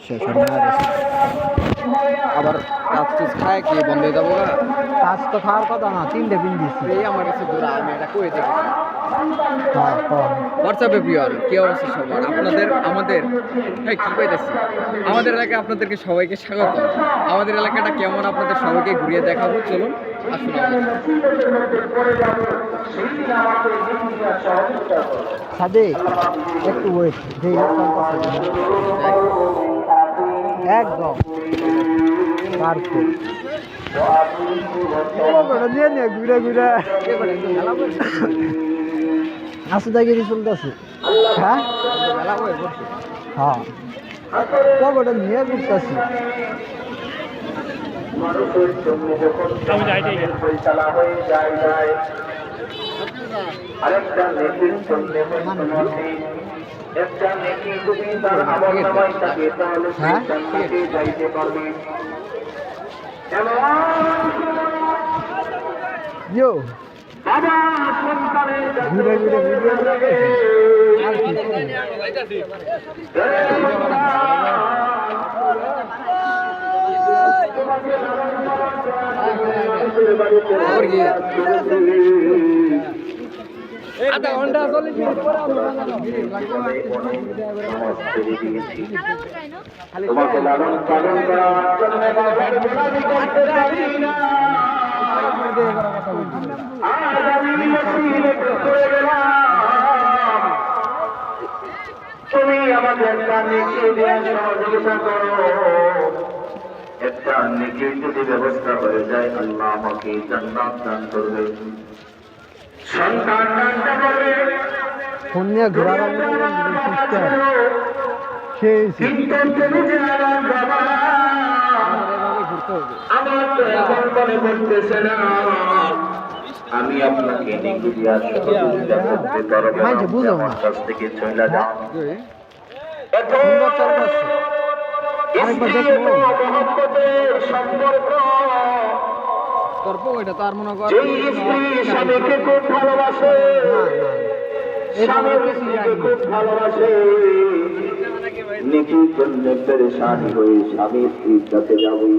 শেষ আবার কাজ টুজ খায় কি বন্ধ হয়ে যাবো না? কাজ তো খাওয়ার কথা না, 3টে পিন দিচ্ছি। এই আমার কাছে ঘোরা, আমি এটা কই দেখি। হ্যাঁ হোয়াটসঅ্যাপে প্রিয়র কি অবস্থা সবার? আপনাদের আমাদের কি পাইতেছি, আমাদের এলাকায় আপনাদেরকে সবাইকে স্বাগত। আমাদের এলাকাটা কেমন আপনাদের সবাইকে ঘুরিয়ে দেখাবো, চলুন আসুন। সাদে একটু ওয়েট, একদম পারফেক্ট। নিয়ে নে ঘুরে ঘুরে আসু দাগিরি চলতেছে। হ্যাঁ হ্যাঁ কবটা নিয়ে ঘুরতেছি। আরেকটা নেকির জন্য একটা নেকি তুমি তার আমল নামায় থাকে, তাহলে সেই জান্নাতে যাইতে পারবে। ইয়ো বাবা সন্তানের ঘুরে ঘুরে ঘুরে আর কি আধা ঘন্টা চলে তোমাকে লালন পালন করার জন্য বাবার গোলামি করতে রাজি না। আজ আমি ওসিয়ত করে গেলাম, তুমি আমাকে একটা নেকি দেওয়ার সহযোগিতা করো। একটা নেকির যদি ব্যবস্থা হয়ে যায়, আল্লাহ আমাকে জান্নাত দান করবে, সন্তান দানটা করবে। ফোন নিয়ে ঘোরার সিস্টেম সেই কিন্তু তুমি যে আমার বাবা, আমার তো এখন মনে করতেছে না আমি আপনাকে নেকি দেওয়ার সহযোগিতা করতে পারবো। আমার কাছ থেকে চলে যান। এত সম্পর্ক, এটা তো আর মনে কর যে স্ত্রী স্বামীকে খুব ভালোবাসে, স্বামী স্ত্রীকে খুব ভালোবাসে, নেকির জন্য পেরেশানি হয়ে স্বামী স্ত্রীর কাছে যাবে,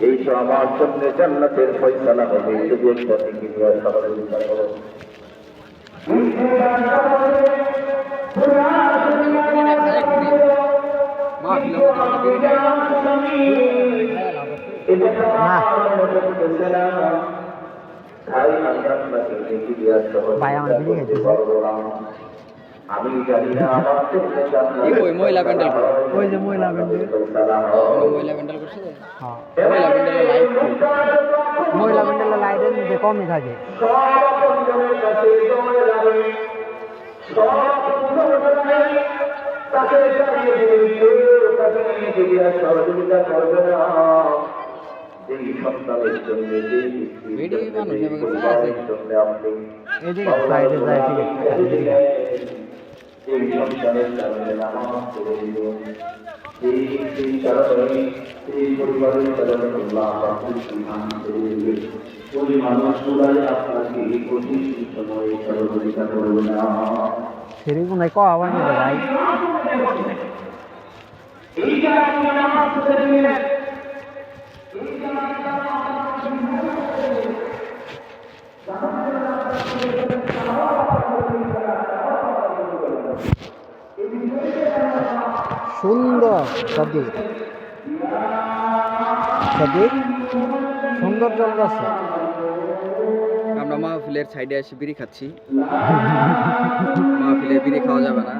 এই তো আমার জন্য জান্নাতের ফয়সালা হবে। যদি একটা নেকি দেওয়ার সহযোগিতা করো। আমি জানি না আমার মহিলা প্যান্ডেল ওই যে মহিলা প্যান্ডেল মহিলা প্যান্ডেল করছে। হ্যাঁ মহিলা প্যান্ডেলের লাইট মহিলা প্যান্ডেলের লাইটের মধ্যে কমই থাকে। সহযোগিতা করবে না। এই সন্তানের জন্য ভিডিও মানুষ আপনি এদিকে সাইডে যায়, ঠিক আছে এই সন্তানের কারণে নামাজ পড়ে দিল, এই কারণে এই পরিবারের কারণে আল্লাহ আপনাকে সম্মান করে দিবে। ওই মানুষগুলাই আপনাকে কঠিন সময়ে সহযোগিতা করবে না। সেরকম নাই কওয়া হয় না ভাই। এই যে আপনি নামাজ পড়ে দিলেন, সুন্দর সাদিক সাদিক সুন্দর জল আছে। আমরা মাহফিলের সাইডে এসে বিড়ি খাচ্ছি। মাহফিলে বিড়ি খাওয়া যাবে না,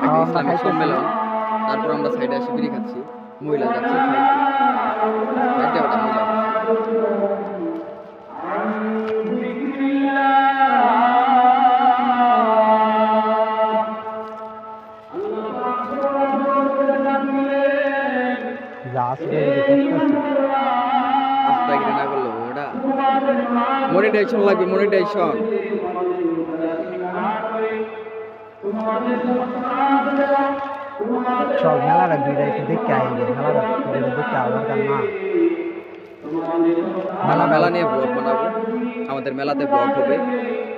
একটা ইসলামিক সম্মেলন। তারপর আমরা সাইডে এসে বিড়ি খাচ্ছি। মহিলা যাচ্ছে সাইডে ওটা মহিলা। আস্তাগিরি না করলো ওটা মনিটাইজেশন লাগবে, মনিটাইজেশন। চল মেলাটা ঘুরে একটু দেখতে আইবে, মেলাটা ঘুরে দেখতে আবার কার না মেলা নিয়ে ব্লগ বানাবো, আমাদের মেলাতে ব্লগ হবে।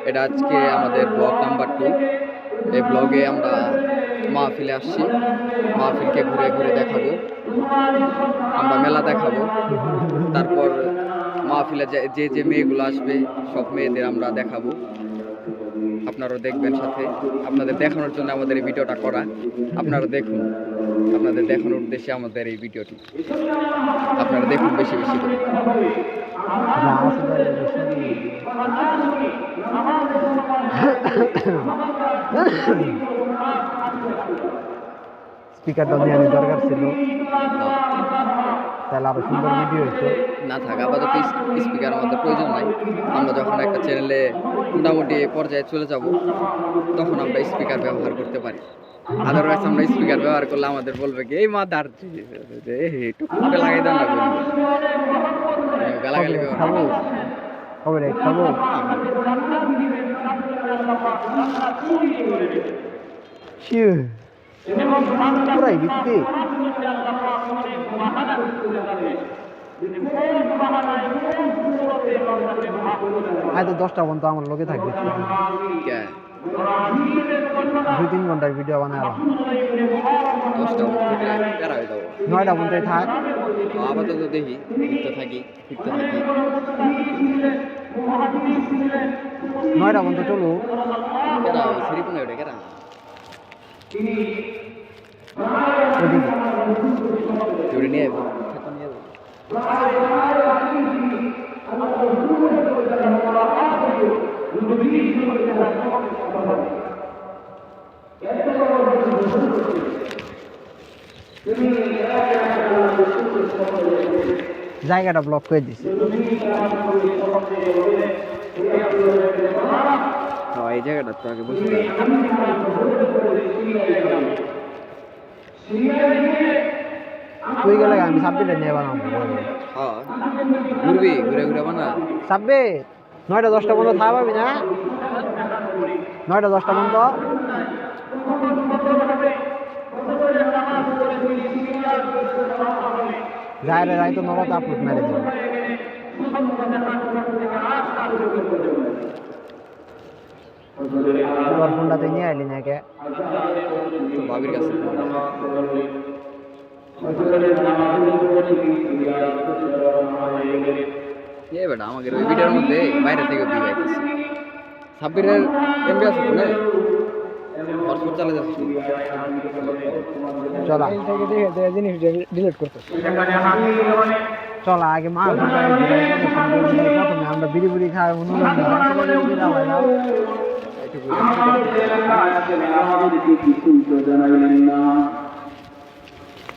এটা আজকে আমাদের ব্লগ নাম্বার 2। এই ব্লগে আমরা মাহফিলে আসছি, মাহফিলকে ঘুরে ঘুরে দেখাবো, আমরা মেলা দেখাবো। তারপর মাহফিলে যে যে মেয়েগুলো আসবে সব মেয়েদের আমরা দেখাবো, আপনারাও দেখবেন সাথে। আপনাদের দেখানোর জন্য আমাদের এই ভিডিওটা করা, আপনারা দেখুন, আপনাদের দেখানোর উদ্দেশ্যে আমাদের এই ভিডিওটি, আপনারা দেখুন বেশি বেশি করে। স্পিকারটা নিয়ে আনি দরকার ছিল, তাহলে আরো সুন্দর ভিডিও হইতো। না থাক, আপাতত স্পিকার আমাদের প্রয়োজন নাই। আমরা যখন একটা চ্যানেলে মোটামুটি পর্যায়ে চলে যাব তখন আমরা স্পিকার ব্যবহার করতে পারি। আদারওয়াইজ আমরা স্পিকার ব্যবহার করলে আমাদের বলবে কি এই মাদার টুকটুকে লাগাই দেন না, বলবে গালাগালি ব্যবহার খাবো করবে। খবরে খাবো। পুরাই ভিত্তি হয়তো 10টা পর্যন্ত আমার লোকে থাকবে, কে? 2-3 ঘন্টার ভিডিও বানালাম। 10টা প্যারা হয়ে যাবো। 9টা পর্যন্ত থাক। আপাতত দেখি, ফিরতে থাকি। 9টা পর্যন্ত চলো। কেরা সিরিপুনে ওঠে কেরা? জুড়ে নিয়ে যাবো, নিয়ে যাবো। জায়গাটা ব্লক করে দিছে। হ্যাঁ, এই জায়গাটা তো আগে বসে তুই গেলে আমি 26টা নিয়ে বানাবো। হ্যাঁ, ঘুরবি, ঘুরে ঘুরে বানা। 26 9টা 10টা পর্যন্ত থাকা পাবি না? 9টা 10টা পর্যন্ত যাই তো নগদ আপলোড মেরে দেবো। তোর ফোনটা তুই নিয়ে আইলি না কে? তো ভাবির কাছে এ বেটা আমাদের ওই ভিডিওর মধ্যে বাইরে থেকে ভিউ আইতেছে। সাব্বিরের এমবি আছে তো না? হটস্পট চালা যাচ্ছে। চলা জিনিস ডিলিট করতে চলা আগে মা প্রথমে আমরা বিড়ি বুড়ি খাই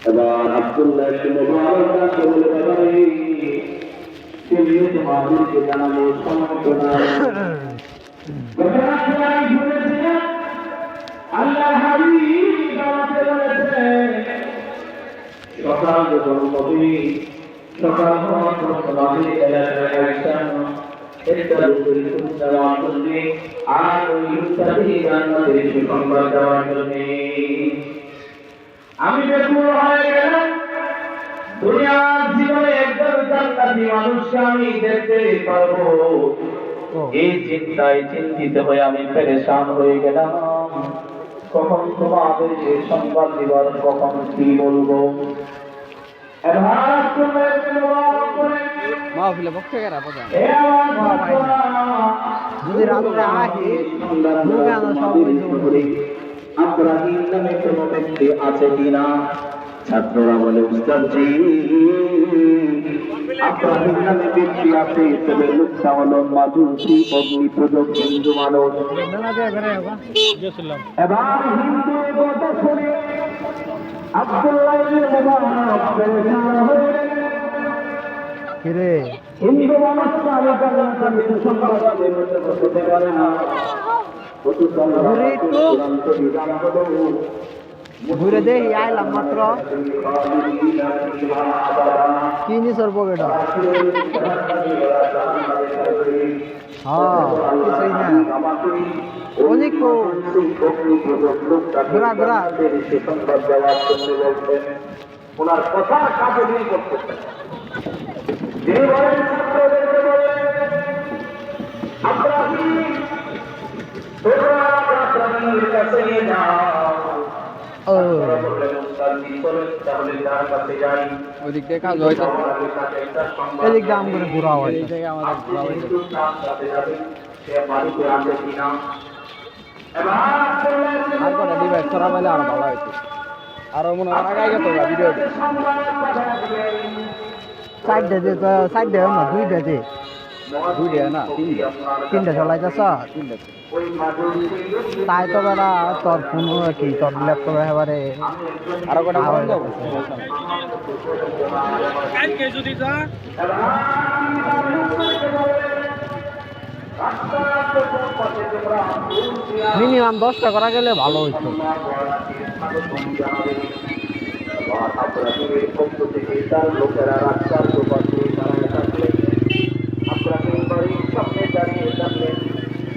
এবার আব্দুল্লাহ তোমাদেরকে জানাবো আল্লাহ হাবিব আমাকে বলেছেন সকাল যখন কবি সকাল হওয়ার পর তোমাদের এলাকায় আসতাম একটা লোকের দেওয়ার জন্য আর ওই লোকটাকে জান্নাতের সুসংবাদ দেওয়ার জন্য আমি বেকুল হয়ে গেলাম। দুনিয়ার জীবনে একজন জান্নাতি মানুষকে আমি দেখতে পারবো, এই চিন্তায় চিন্তিত হয়ে আমি পেরেশান হয়ে গেলাম। কখন তোমাদের সংবাদ দিবার, কখন কি বলবো। মাহফিলে পক্ষে কেরা পজা যদি রাত্রে আগে আব্রাহিম নামে কোনো ব্যক্তি আছে কিনা? ছাত্ররা বলে উস্তাদজি আব্রাহিম নামে ব্যক্তি আছে, তবে লোকটা হলো মাজুসি অগ্নি পূজক হিন্দু মানুষ। এবার হিন্দুর কথা শুনে আব্দুল্লাহ ইবনে মুবারক পেরেশান হয়ে কিরে হিন্দু মানুষটা আলোচনা সংবাদ হতে পারে না। ঘুরে দেখি আইলাম মাত্র কি নিসর পকেটা কিছুই না অনেক ঘোরা ঘোরা ওনার কথা কাজে মিল করতেছে। ও ওদিক থেকে কাজ হয়েছে, এদিক দিয়ে আম করে ঘোরা হয়। এই জায়গায় আমাদের ঘোরা হয়েছে। আর কটা ডিভাইস করা পাইলে আরো ভালো হয়েছে, আরো মনে হয় আগাই গেত ভিডিও। সাইডে যে সাইডে না দুইটা যে দুইটা না তিনটা চলাইতেছ, তিনটা। তাই তো বেড়া তোর ফোন কি তোর ল্যাপটপে এবারে আরো কটা ফোন যাবো। মিনিমাম 10টা করা গেলে ভালো হইতো। লোকেরা রাস্তার দুপাশে দাঁড়িয়ে থাকলে আপনাকে বাড়ির সামনে দাঁড়িয়ে থাকলে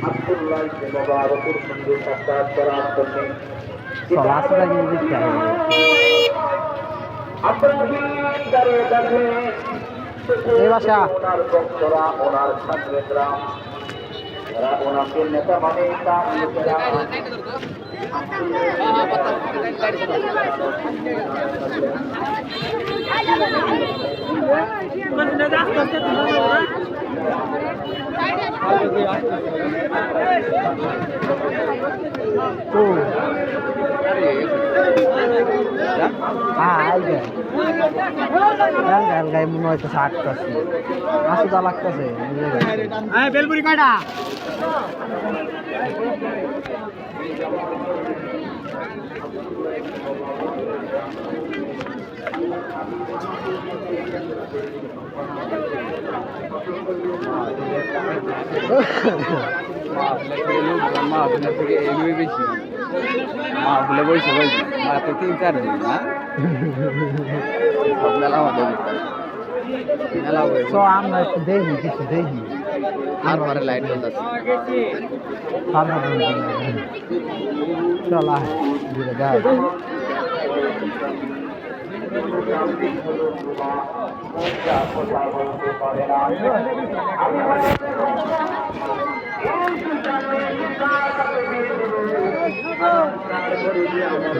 আব্দুল্লাহ ইবনে মুবারকের সঙ্গে সাক্ষাৎ করার জন্য চল আসলে গিয়ে দেখতে হবে। আপনাকে দাঁড়িয়ে থাকলে এই বাসা ওনার ভক্তরা, ওনার ছাত্রেরা, এরা ওনাকে নেতা মানে তার লোকেরা তো হ্যাঁ আইগে গায়ে মনে হয়তো আটকাছে, আসুদা লাগতেছে। বেলপুরি কয়টা? মাহফিলের থেকে এগুলোই বেশি, মাহফিলে বসে বলছি মাত্র 3-4 দিন না সব মেলা হবে, মেলা হবে। তো আমরা একটু দেখি, কিছু দেখি। তারপরে লাইট জ্বলতেছে। চল আয় ঘুরে যাই।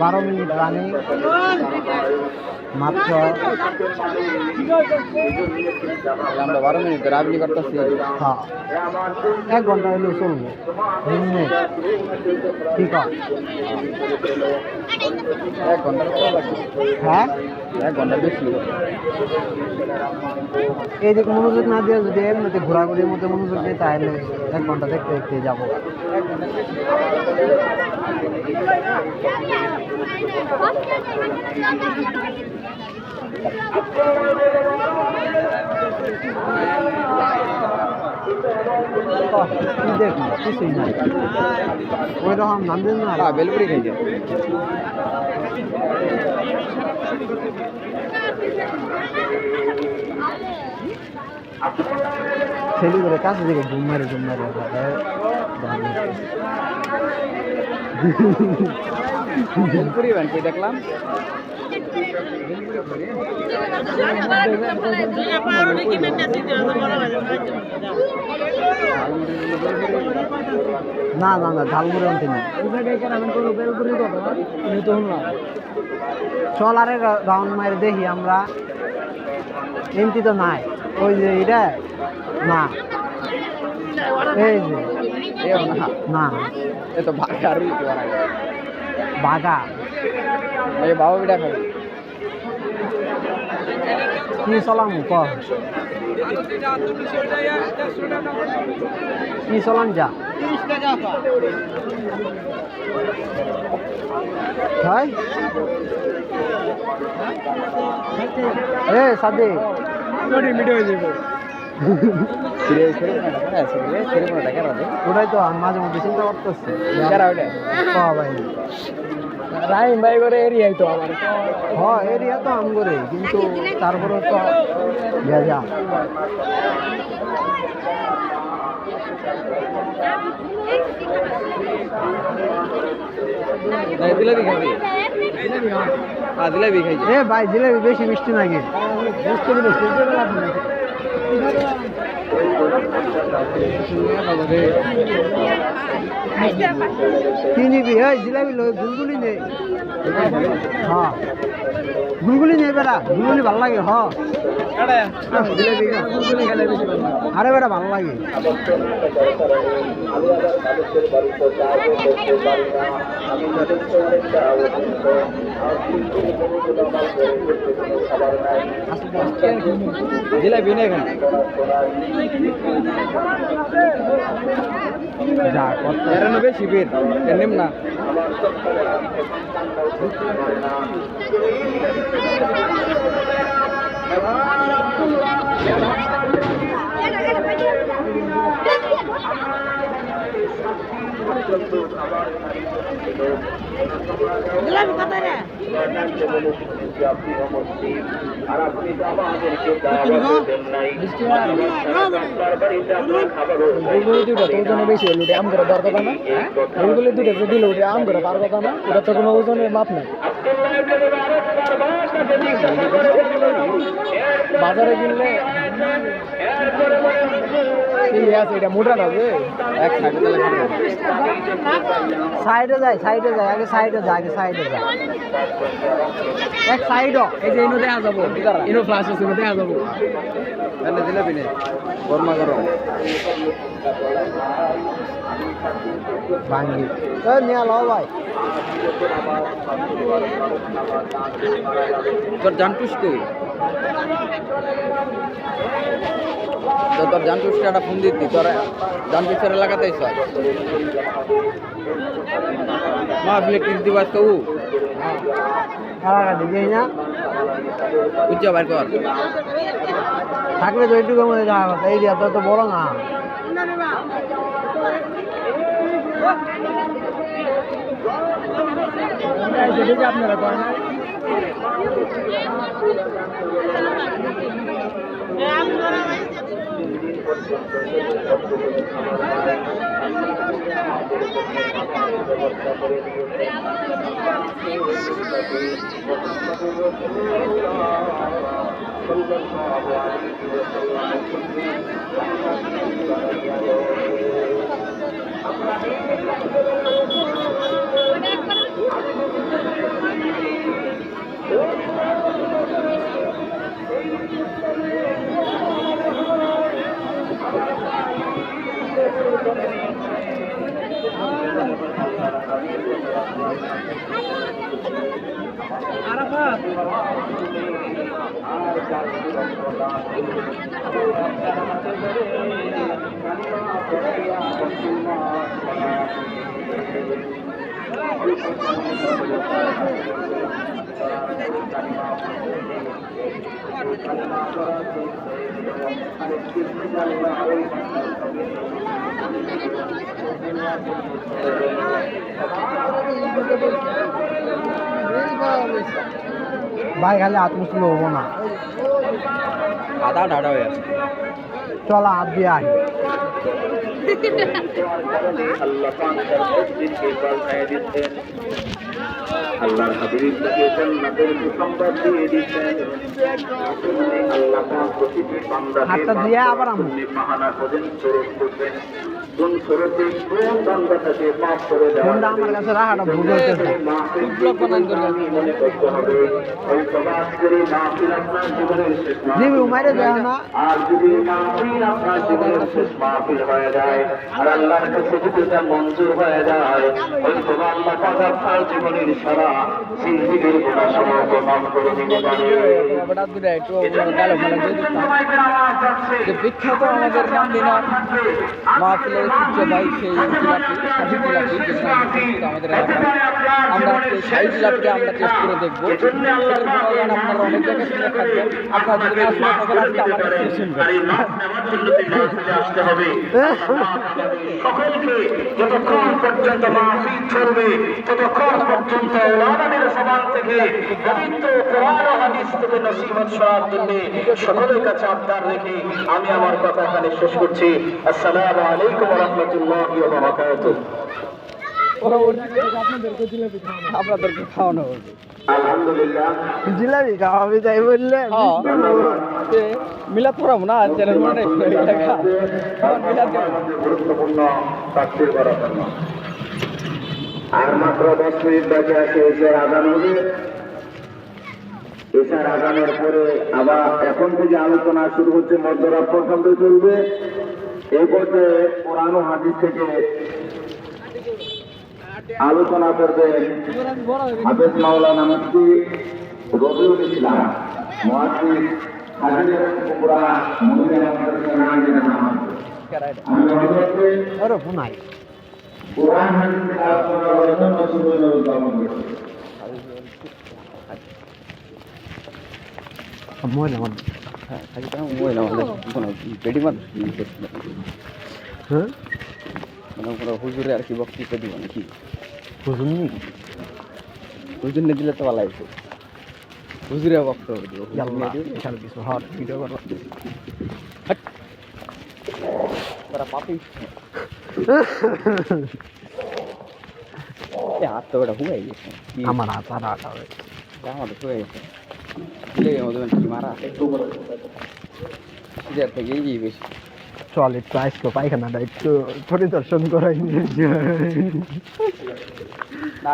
বারো মিনিট রানি মাত্র। আমরা 12 মিনিট রাবলি করতেছি। হ্যাঁ 1 ঘন্টা হলেও চলবো। ঠিক আছে 1 ঘন্টার কত লাগবে? হ্যাঁ 1 ঘন্টা বেশি। এইদিকে মনোযোগ না দিয়ে যদি এমনিতে ঘোরাঘুরির মধ্যে মনোযোগ দিই তাহলে 1 ঘন্টা দেখতে দেখতে যাবো। কি দেখি কিছুই নাই, ওই রকম নাম দিন না। বেলপুরি খাইছে। ছেলে করে কাছে দিকে ঘুম মারে বেলপুরি বান কই দেখলাম। না না না ঝালমুড়ি আনতে না। চল আরে রাউন্ড মারে দেখি আমরা। এমতি তো নাই, ওই যে এটা না, এই যে এও না, না এ তো ভাগার বাগা এই বাবা বিটা খাবে। কি চলাম ক কি চলাম যা হয় এ সাদে ওটাই তো আমি মাঝে মধ্যে চিন্তা করতেছি। ভাই রাহিম ভাই করে এরিয়াই তো আমার। হ্যাঁ এরিয়া তো আম করে, কিন্তু তারপরে তো যা জিলাপি খাবি? হ্যাঁ জিলাপি খাইছে। এ ভাই জিলাপি বেশি মিষ্টি নাকি? কি নিবি এই জিলাপি লই গুলগুলি নে হ্যাঁ গুলগুলি নে বেটা গুলগুলি ভালো লাগে হ জিলাপি গুলগুলি খেলে বেশি ভালো লাগে আরে বেটা ভালো লাগে জিলাপি নে এখানে যা কত বেশি বের নিম না আর আপনি তো আমাদেরকে দাওয়াত দেন নাই আপনার বাড়িতে আপনার খাবার বেশি হলো আম করে দর কথা না ওইগুলো দুটো দিল ওটা আম করে পার কথা না ওটা তো কোনো ওজনের মাপ নাই বাজারে কিনলে আছে এটা মোটা না যে এক সাইডে যায় আগে সাইডে যায় এক সাইডও এই যে ইনো দেখা যাবো ইনো ফ্লাশ আছে দেখা যাবো এনে দিলে বিনে গরমা গরম ভাঙ্গি নিয়ে লাও ভাই তোর জানটুস কই তোর জানটুসকে একটা ফোন দিতি তোর জানটুসের এলাকাতে আইসা মাহফিলে টিস দিবাস কেউ দিই না উচ্চ বাইর কর থাকলে তো এইটুকু মধ্যে যাওয়া কথা এই দিয়া তো বড় না আপনারা করেন ভাই খালি হাত মুছলে হবো না আদা ঢাড়া হয়ে আছে চলা হাত দিয়ে আহি আল্লাহ পাক তার মসজিদকে বাড়ায় দিচ্ছেন আল্লাহর হাবিবকে জান্নাতের সুসংবাদ দিয়ে দিচ্ছেন আল্লাহ পাক প্রতিটি বান্দাকে হাতটা দিয়ে আবার আমু মাহানা করেন সুরত করবেন কোন সুরতে কোন বান্দাটাকে মাফ করে দেওয়া ফোনটা আমার কাছে রাখাটা ভুল হইতেছে মনে করতে হবে ওই সমাজ করে মাহফিল আপনার জীবনের শেষ জিবি উমাইরে দেয় না আর যদি মাহফিল আপনার জীবনের শেষ মাহফিল হয়ে যায় আর আল্লাহর কাছে যদি তা মঞ্জুর হয়ে যায় ওই তোমার আল্লাহ পাক আপনার জীবনের সারা জিন্দেগীর গুনাহ সমূহকে মাফ করে দিতে পারে যে বিখ্যাত আমাদের নামদিনার মাহফিলের ঐতিহ্য ভাই সেই জিলাপি সাজি জিলাপি আমাদের এলাকায় আমরা আজকে সেই জিলাপিটা আমরা টেস্ট করে দেখবো এটার গুণগান আপনারা অনেক জায়গায় শুনে থাকবেন আপনারা যদি না শুনে থাকেন আজকে আমার কাছে শুনবেন আসতে হবে সকলকে যতক্ষণ পর্যন্ত মাহফিল চলবে ততক্ষণ পর্যন্ত ওলামাদের জবান থেকে পবিত্র কোরআন ও হাদিস থেকে নসিহত শোনার জন্য সকলের কাছে আবদার রেখে আমি আমার কথা এখানে শেষ করছি আসসালামু আলাইকুম ওয়া রাহমাতুল্লাহি ওয়া বারাকাতুহু আপনাদেরকে খাওয়ানো হবে আলহামদুলিল্লাহ জিলাপি খাওয়াবি তাই বললেন মিলাদ পড়াবো না চ্যানেল মানে গুরুত্বপূর্ণ তাফসীর করার জন্য আর মাত্র 10 মিনিট বাকি আছে এসে আজান হবে। এসার আজানের পরে আবার এখন থেকে আলোচনা শুরু হচ্ছে, মধ্যরাত পর্যন্ত চলবে। এই পর্যায়ে কোরআন ও হাদিস থেকে আলোচনা করবেন হাফেজ মাওলানা মুফতি রবিউল ইসলাম, মুহাদ্দিস হাজির কুবরা মুমিনা মাদ্রাসা নাম। আমি অনুরোধ করি আরে ফোনাই কোরআন হাদিসের আলোচনা করার জন্য সুবর্ণ উদ্যাপন করছি। মহিলা মানে মহিলা কোনো পেটি মানুষ হ্যাঁ মানে কোনো হুজুরে আর কি বক্তৃতা দিব নাকি? বুঝুন নি হুজুর নিয়ে দিলে তো ভালো হয়েছে, হুজুরে বক্তব্য দিব। এখানে কিছু হট ভিডিও করো তারা পাপি হাত তো ওটা হুয়ে গেছে, আমার হাত আর আটা হয়েছে আমাদের হুয়ে গেছে আমাদের কি মারা সিজার থেকে এগিয়ে বেশি। চল একটু আজকে পায়খানাটা একটু পরিদর্শন করাই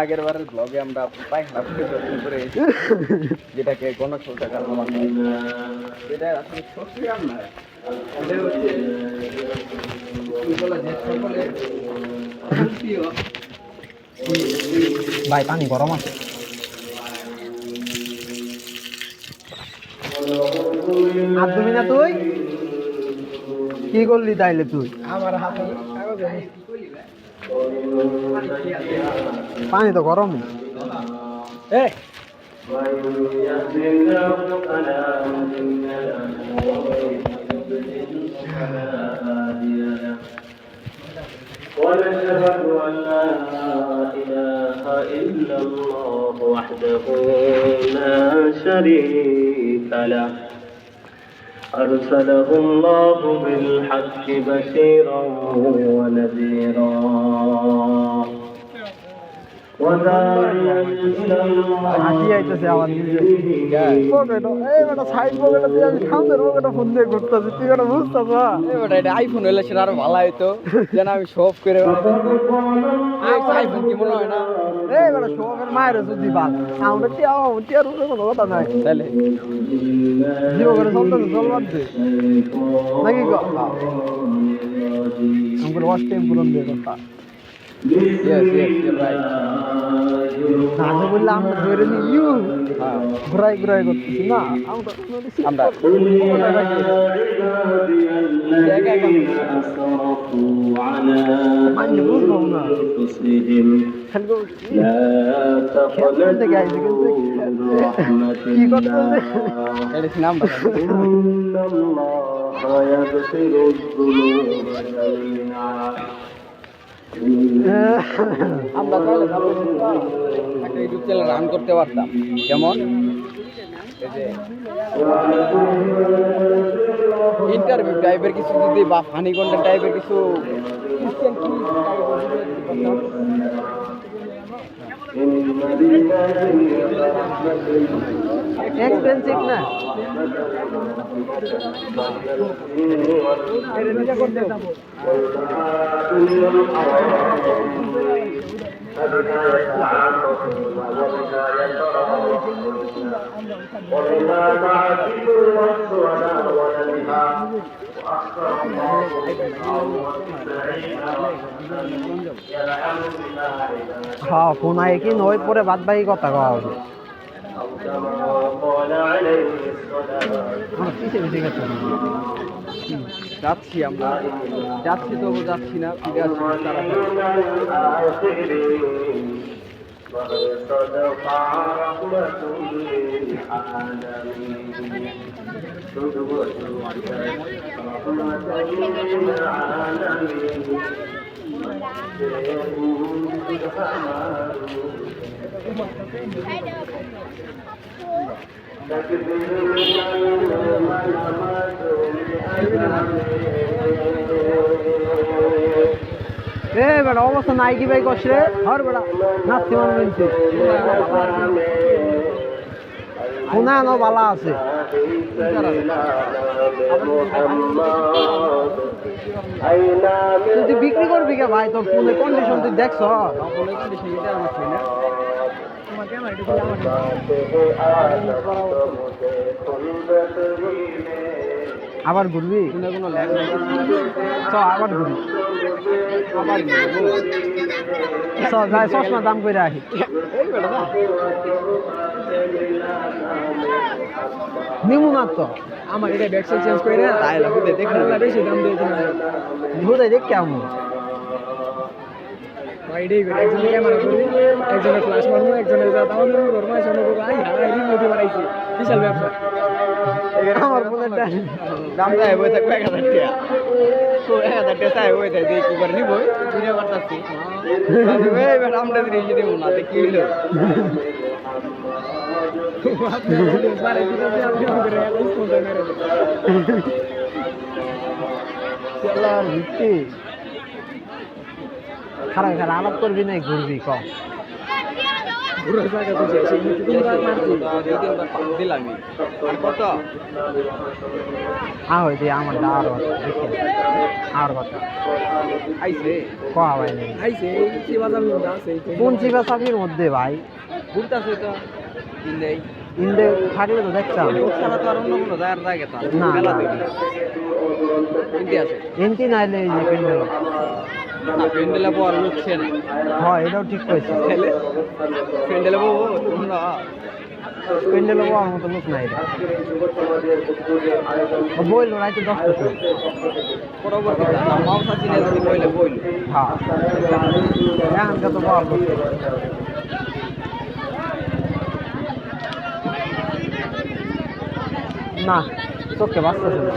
আগের বারের ব্লগে আমরা পায়খানা পরিদর্শন করে যেটাকে গণশৌচাগার টাকা বলা হয়, এটা আসলে সত্যি আমরা এটা হচ্ছে যে সকলের শান্তিও। ভাই পানি গরম আছে আর তুমি না তুই কি করলি তাইলে তুই? আমার হাতে পানি তো গরম ونشهد أن لا إله إلا الله وحده لا شريك له أرسله الله بالحق بشيرا ونذيرا وداعيا إلى হাসি আইতেছে আমার পকেট এই বেটা সাইড পকেটে দিয়ে আমি খামের পকেটে ফোন দিয়ে ঘুরতেছি, তুই এটা বুঝতেছ? এটা আইফোন হইলে সেটা আরো ভালো হইতো, যেন আমি সব করে আইফোন কি মনে হয় না? এই বেটা শোকের মায়ের যদি বাল আমরা টিয়ার উপরে কোনো কথা নাই, তাহলে জিও করে চলতেছে চলবার দে নাকি আমাকে ওয়াশ টাইম পুরন দিয়ে কথা না বললে আমরা ধরে নিই ঘুরাই ঘুরাই করতেছি না আমরা বুঝবো না কি করতেছে আমরা তাহলে একটা ইউটিউব চ্যানেল রান করতে পারতাম, যেমন ইন্টারভিউ টাইপের কিছু যদি বা ফানি কন্টেন্ট টাইপের কিছু এক্সপেন্সিভ না হ্যাঁ ফোন আয় কি নয় পরে বাদ বাকি কথা কওয়া হবে যাচ্ছি আমরা যাচ্ছি তবু যাচ্ছি না, ফিরে আসছি এ বেটা অবস্থা নাই কি ভাই কষ্ট রে হর বেটা নাচতে মানে মিলছে শোনা নো বালা আছে তুই বিক্রি করবি কে ভাই তোর ফোনের কন্ডিশন তুই দেখছ আবার ঘুরবি আবার ঘুরবি যাই চশমা দাম করে রাখি নিমুনার তো আমার এটা ব্যাকসাইড চেঞ্জ করে না তাই লাগে দেখে বেশি দাম দিয়ে কিনা হুদাই দেখ কেমন ভাইডেই করে একজনের ক্যামেরা করি একজনের ফ্ল্যাশ মারবো একজনের যা দাম দেবো করবো একজনের করবো আই হাই রিমোটে বানাইছি বিশাল ব্যবসা আমার ফোনের দাম যায় বই থাকবে 1000 টাকা তো 1000 টাকা চাই বই থাকবে কি করে নিব ভিডিও করতেছি এই বেটা আমরা দিই যদি না দেখি হইলো বারে দিতে আপনি করে স্পন্সর মেরে চলা ভিত্তি খারাপ খারাপ আলাপ করবি নাই ঘুরবি কম পুরো জায়গা বুঝে সেই তিনবার মারছি দুই-তিনবার দিলামই আর কত হই দিয়ে আমার আর আর কথা আইছে কোয়া ভাই নেই আইছে কি বাজার লোক আছে কোন চিবা চাবির মধ্যে ভাই ঘুরতাছে তো ইন্দেই ইন্দে থাকলে তো দেখতাম ছাড়া তো আর অন্য কোনো জায়গার জায়গা তো না, মেলা না। তৈরি ইন্দি আছে এনটি নাইলে এই যে পেন্ডেল না প্যান্ডেলে বল লুকছে না হয় এটাও ঠিক কইছে তাহলে প্যান্ডেলে বউ তোমরা পেন্ডেল হওয়ার মতো লোক নাই রে বইল রাইতে 10টা সময় পরবর্তীতে মাউসা চিনে যদি বইলে বইল হ্যাঁ এখানকার তো বল না চোখে বাঁচতেছে না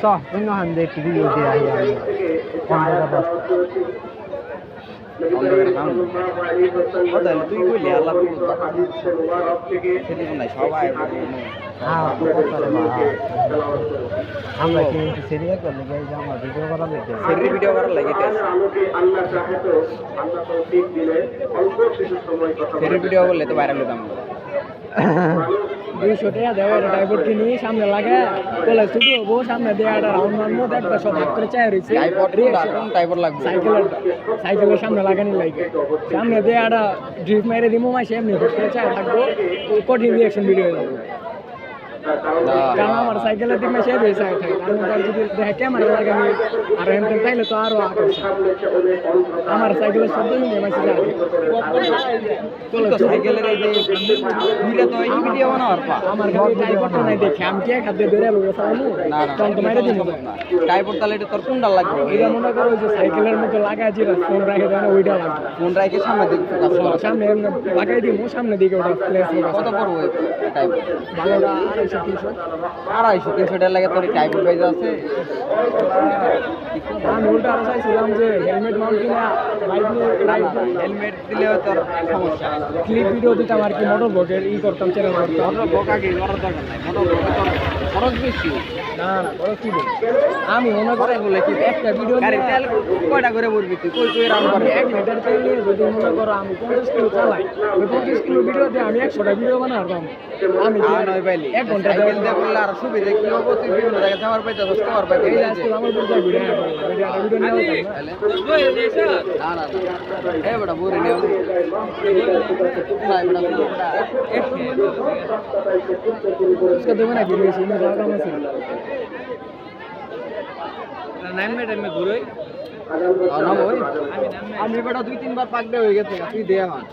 চ অন্য হান দিয়ে একটু ভিডিও দিয়ে আহি আমি অন্ধকার অন্ধকারে কাম কথা তুই বইলি আল্লাহ সেদিন নাই সবাই হ্যাঁ তো করতে ভাই আমরা কিন্তু সিরিয়াস করলে যাই যে আমার ভিডিও করা দেখে সেরি ভিডিও করার লাগে সেরি ভিডিও করলে তো ভাইরাল হতাম 200 টাকা দেওয়া একটা টাইপড কিনি সামনে লাগে বলে শুধু হবো সামনে দিয়ে একটা রাউন্ড মারবো একটা সব এক করে চায় রয়েছে টাইপড কোন টাইপড লাগবে সাইকেলের সামনে লাগানি লাগে সামনে দিয়ে একটা ড্রিপ মেরে দিমো মাসে এমনি করে চায় থাকবো কঠিন রিয়াকশন ভিডিও হয়ে যাবে কারণ আমার সাইকেলের দিক মেশে রয়েছে আমি যদি দেখে ক্যামেরা লাগানি আর এমন তাইলে তো আরো আকর্ষণ আমার সাইকেলের শব্দ শুনে মাসে যাবে চলো সাইকেলের এই যে দুইটা তো এই ভিডিও বানাবার পা আমার কাছে টাইপটা নাই দেখে আমি কে খাদ্য ধরে লোক সামনে না না তখন তো মেরে দিন টাইপড তাহলে এটা তোর কোনটা লাগবে এটা মনে করো যে সাইকেলের মতো লাগাই যে ফোন রাখে দেয় না ওইটা লাগবে ফোন রাখে সামনে দিকে ফোকাস করা সামনে এমনি লাগাই দিব সামনে দিকে ওটা প্লেস কত পড়বো টাইপড ভালোটা 250-300 টাকা লাগে তোর টাইপড প্রাইস আছে আমি উল্টা আরো চাইছিলাম যে হেলমেট মাউন্ট কিনা বাইক নিয়ে হেলমেট দিলেও তোর সমস্যা ক্লিপ ভিডিও দিতাম আর কি মোটর ব্লগের করতাম চ্যানেল করতাম মোটর ব্লগ আগে করার দরকার নাই মোটর ব্লগে তোর খরচ বেশি না না বড় কি আমি মনে করে বলে কি একটা ভিডিও গাড়ির তেল কয়টা করে ভরবি তুই কই কই রান আমি করবি 1 লিটার তেল নিয়ে যদি মনে করো আমি 50 কিলো চালাই ওই 50 কিলো ভিডিওতে আমি 100টা ভিডিও বানাতাম আমি নয় পাইলি 1 ঘন্টা সাইকেল দিয়ে করলে আর সুবিধা কি হবো তুই বিভিন্ন জায়গায় যাওয়ার পাইতে দশ টাকার পাইতে এই আজকে আমার বুঝতে ভিডিও ভিডিও নিয়ে না না এ বড় বুড়ি নিয়ে নাই বড় বড় उसका देवे ना वीडियो से मैं जागा में से নাইম মেডাম মে ঘুরই না ওই আমি বড় দুই তিনবার পাক দে হয়ে গেছে তুই দে আমার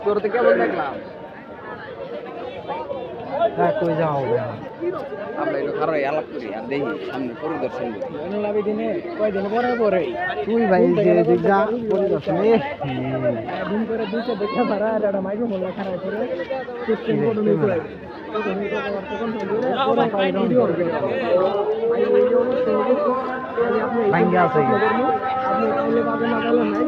তোর তো কেবল দেখলাম কই যাও আমরা একটু খারাপ আলাপ করি আর দেখি সামনে পরিদর্শন করি মনে লাগবে দিনে কয় দিন পরে তুই ভাই যে যা পরিদর্শন দিন করে দুইটা দেখে মারা আর একটা মাইক্রো মোলা খারাপ করে সিস্টেম করে নিতে ভাঙ্গে আছে আপনি তাহলে বাবা মাগালেন নাই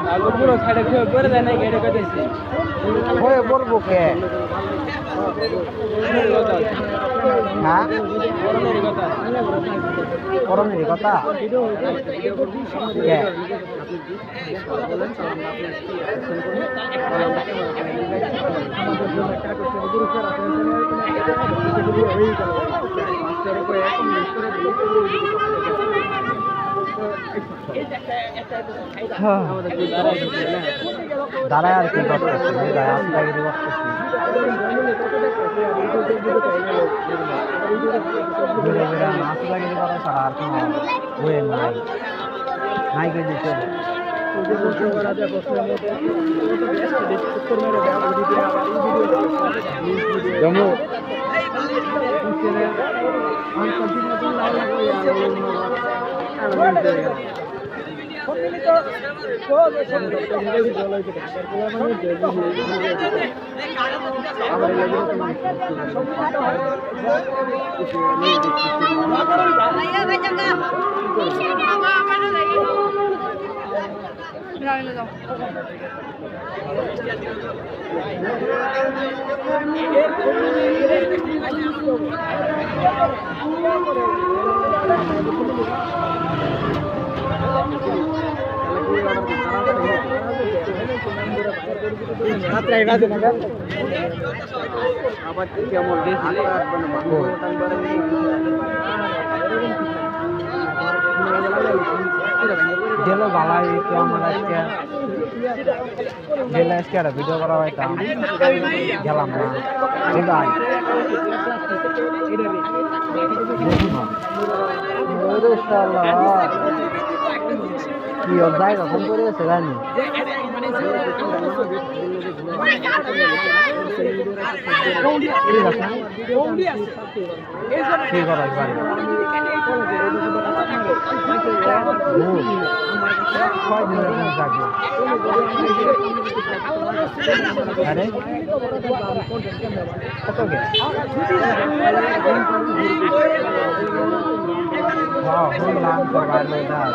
হাতে পুরো খাটে করে দেয় নাই গেটে কেটেছি হয়ে পড়বো কে হ্যাঁ করণেরই কথা কে? দাঁড়ায় আর কি করতেছি আসলাগিরি করতেছি ঘুরে ঘুরে আসলাগিরি করা ছাড়া আর কোনো ওয়ে নাই নাই কে দিতে জমু আবার কেমন গেল বালাই তো আমার আজকে গেলে আজকে একটা ভিডিও করা হয়তাম গেলাম না বিদায় কি ওর জায়গা কম করে আছে জানি কি করা বাড়ি কয় দিনের জন্য থাকবে আরে কত গে হ্যাঁ শুনলাম তো ভালো দাও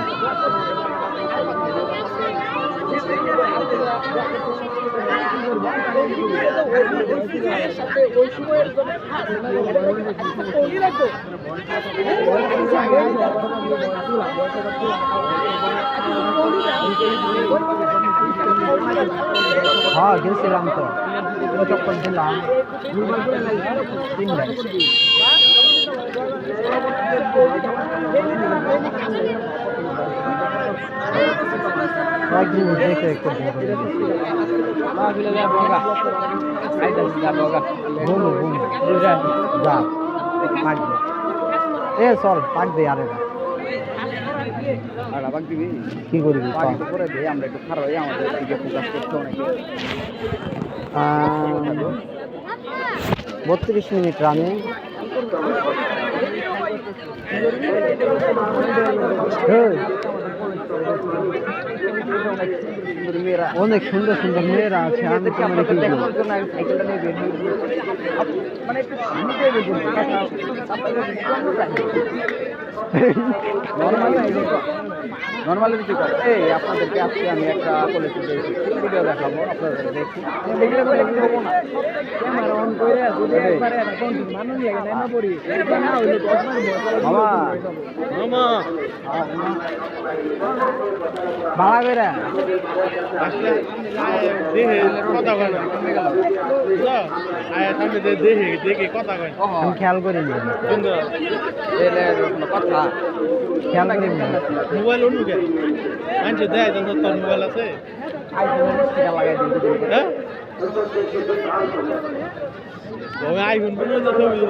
হ্যাঁ গেছিলাম তো চক্কর দিলাম 3 লাখ কয়েকদিন দেখে একটু ঘুমু ঘুমু যা পাক দে এ চল পাক দে আরে আর আবার দিবি কি করবি করে দে আমরা একটু খারাপ হয়ে আমাদের দিকে ফোকাস করতে অনেকে 32 মিনিট রানে অনেক সুন্দর সুন্দর মেয়েরা আছে আমি তোমার কি নর্মালি কিছু এই আপনাদেরকে আজকে আমি একটা কলেজে ভিডিও দেখাবো আপনাদের দেখুন ভাড়া করে আমি খেয়াল করি নি কথা খেয়াল করি নি মোবাইল অনুকে আনছে দেয় তোর মোবাইল আছে লাগাই দিন হ্যাঁ আইফোন বলে তো ছবি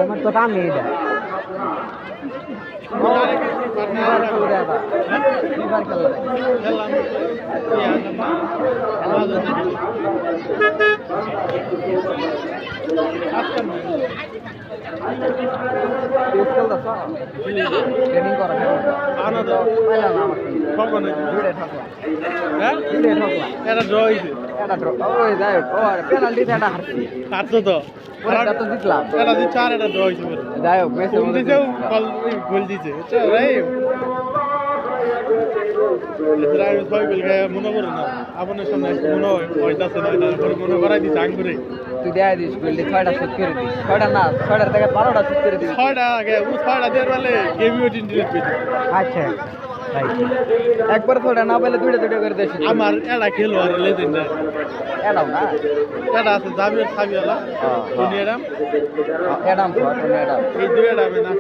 আমার তো কাম নেই ট্রেনিং করা এটা ড্র হয়েছে পেনাল্টি এটা হারছি কাটছো তো এটা তো জিতলাম এটা দিচ্ছে আর এটা ড্র হয়েছে যাই হোক ম্যাচের মধ্যে দিতেও গোল দিছে বুঝছো ভাই আমি ছয় গোল খাই মনে করো না আপনার সামনে মনে হইতাছে না তারপরে মনে করাই দিচ্ছে আং করে তুই দেয়া দিস বললি 6টা শুট করে দিস 6টা না 6টার থেকে 12টা শুট করে দিস 6টা আগে ও 6টা দেওয়ার বেলে গেমিও ইন্টারেস্ট পেয়েছি আচ্ছা একবার 6টা না পেলে 2টা করে দিস আমার এটা খেলো আর লেজেন্ডার এডাম না এটা আছে জাবির সাবিওয়ালা টনি এডাম এডাম এডাম এই দুই এডামে না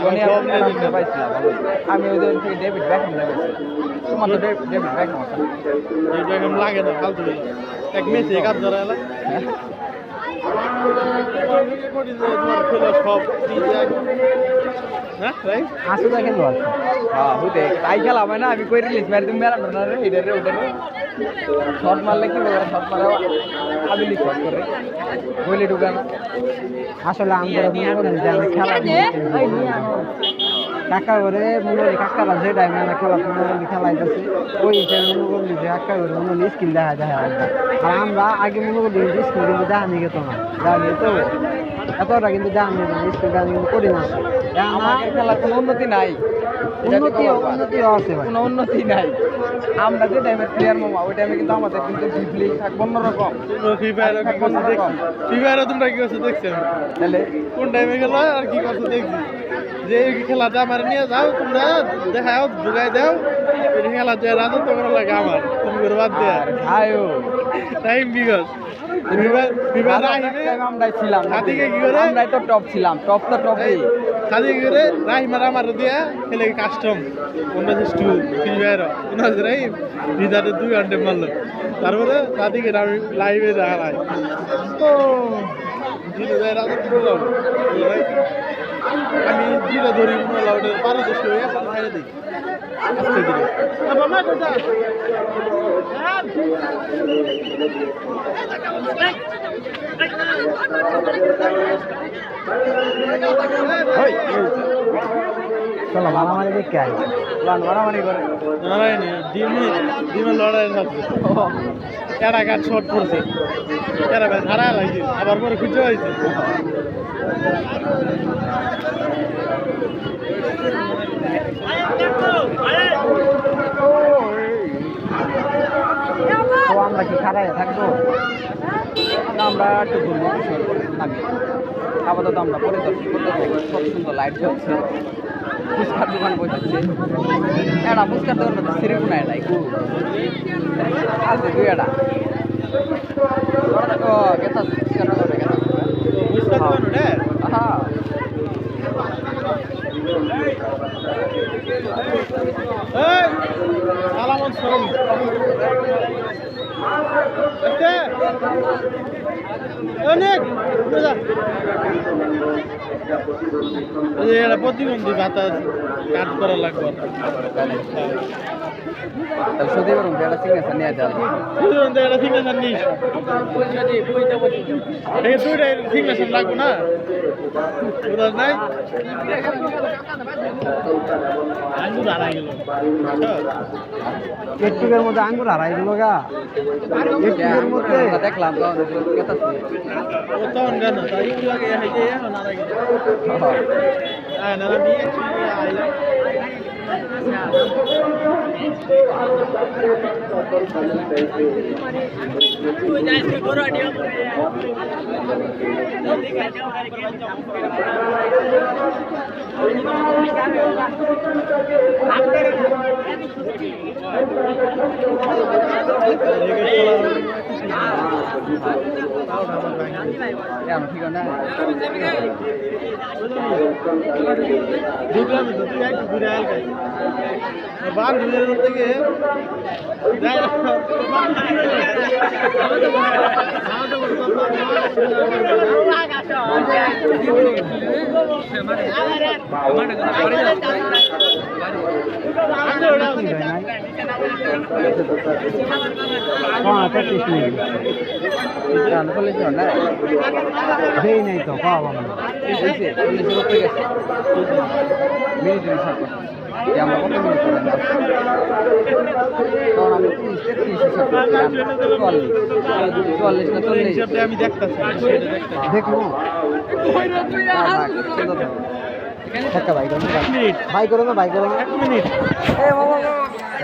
আমি সব লেজেন্ডার পাইছিলাম আমি ওই দিন থেকে ডেভিড বেকহ্যাম লাগাইছি তোমার তো ডেভিড বেকহ্যাম আছে এই বেগম লাগে না ফালতু এক মেসি কাজ ধরা এলা সব হ্যাঁ রাইট আসলে কিন্তু আছে হ্যাঁ হইতে তাই খেলা হয় না আমি কই রিলিজ মারি তুমি মেলা না রে এটা রে ওটা রে শট মারলে কি হবে শট মারা আমি লিখ শট করে বলি ঢুকা না আসলে আমরা মনে করি যে আমি খেলা কাকা করে মনে করি কাকারা যে টাইমে আমরা খেলা মনে করি খেলাইতেছি ওই টাইমে মনে করি যে কাকা করে মনে করি স্কিল দেখা যায় আর আমরা আগে মনে করি যে স্কিল কিন্তু দেখা নিয়ে গেত না জানি তো এতটা কিন্তু দেখা নিয়ে স্কিল দেখা কিন্তু করি না আমাদের খেলার কোনো উন্নতি নাই উন্নতি আছে ভাই কোনো উন্নতি নাই আমরা যে টাইমের প্লেয়ার মামা ওই টাইমে কিন্তু আমাদের কিন্তু ডিপলি থাকবো অন্যরকম ফ্রি ফায়ারও কি করছে দেখছি ফ্রি ফায়ারও তোমরা কি করছে দেখছেন তাহলে কোন টাইমে গেল আর কি করছে দেখছি যে এই খেলাটা আমার নিয়ে যাও তোমরা দেখাও ঢুকাই দাও এই খেলা যে রাজত্ব করা লাগে আমার তুমি করে বাদ দেয়া আয়ো টাইম বিগস আমরাই ছিলাম সাদিকে কি করে আমরাই তো টপ ছিলাম টপ তো টপই সাদিকে করে রাহিমার আমার দিয়া খেলে কাস্টম অন্য স্টু ফ্রি ফায়ার ওনার রাহিম রিজার্টে 2 ঘন্টা মারলো তারপরে সাদিকে আমি লাইভে দেখালাই ও জিরো যায় রাজত্ব করলাম আমি জিরো ধরি বললাম ওটা 12 হয়ে এখন বাইরে দিই আস্তে ধীরে মামা কোথা চলো মারামারি দেখতে আই মারামারি করে নারায়ণ ডিমের লড়াই থাকছে এরা কাঠ শর্ট করছে এরা ব্যাস হারা লাগছে আবার পরে খুঁজে হয়েছে তো আমরা কি খারায় থাকবো আমরা একটু ঘুরবো নামি আপাতত আমরা পরিদর্শন করতে থাকি খুব সুন্দর লাইট জ্বলছে ফুচকার দোকান বসেছে এটা ফুচকার দোকান তো সিরিগুনা এটা একটু আছে দুই এটা ও গেতা ফুচকার দোকানে গেতা বুঝতে পারো রে হ্যাঁ এই সালামত সরম আচ্ছা অনেক বুঝা এই এটা প্রতিবন্ধী ভাতা কাজ করা লাগবে তাহলে সত্যি বরং এটা সিগনেচার নিয়ে যাবে প্রতিবন্ধী এটা সিগনেচার নিস এই দুইটা সিগনেচার লাগবে না বুঝা নাই আঙ্গুর হারাই গেল একটুকের মধ্যে আঙ্গুর হারাই দিল গা একটুকের মধ্যে দেখলাম গেতা ও তখন কেন তাই একটু আগে হাইতে এখন হারাই গেল হ্যাঁ না আমি আইলাম ঠিকানা দেখলাম তো তুই একটু ঘুরে আয় বার ঘুরে থেকে দেই নাই তো পাওয়া মিনিট আমরা কত মিনিট করে তখন আমরা 30 না 40 আমি দেখতেছি দেখবো মিনিট ভাই করো না ভাই করো না 1 মিনিট এ বাবা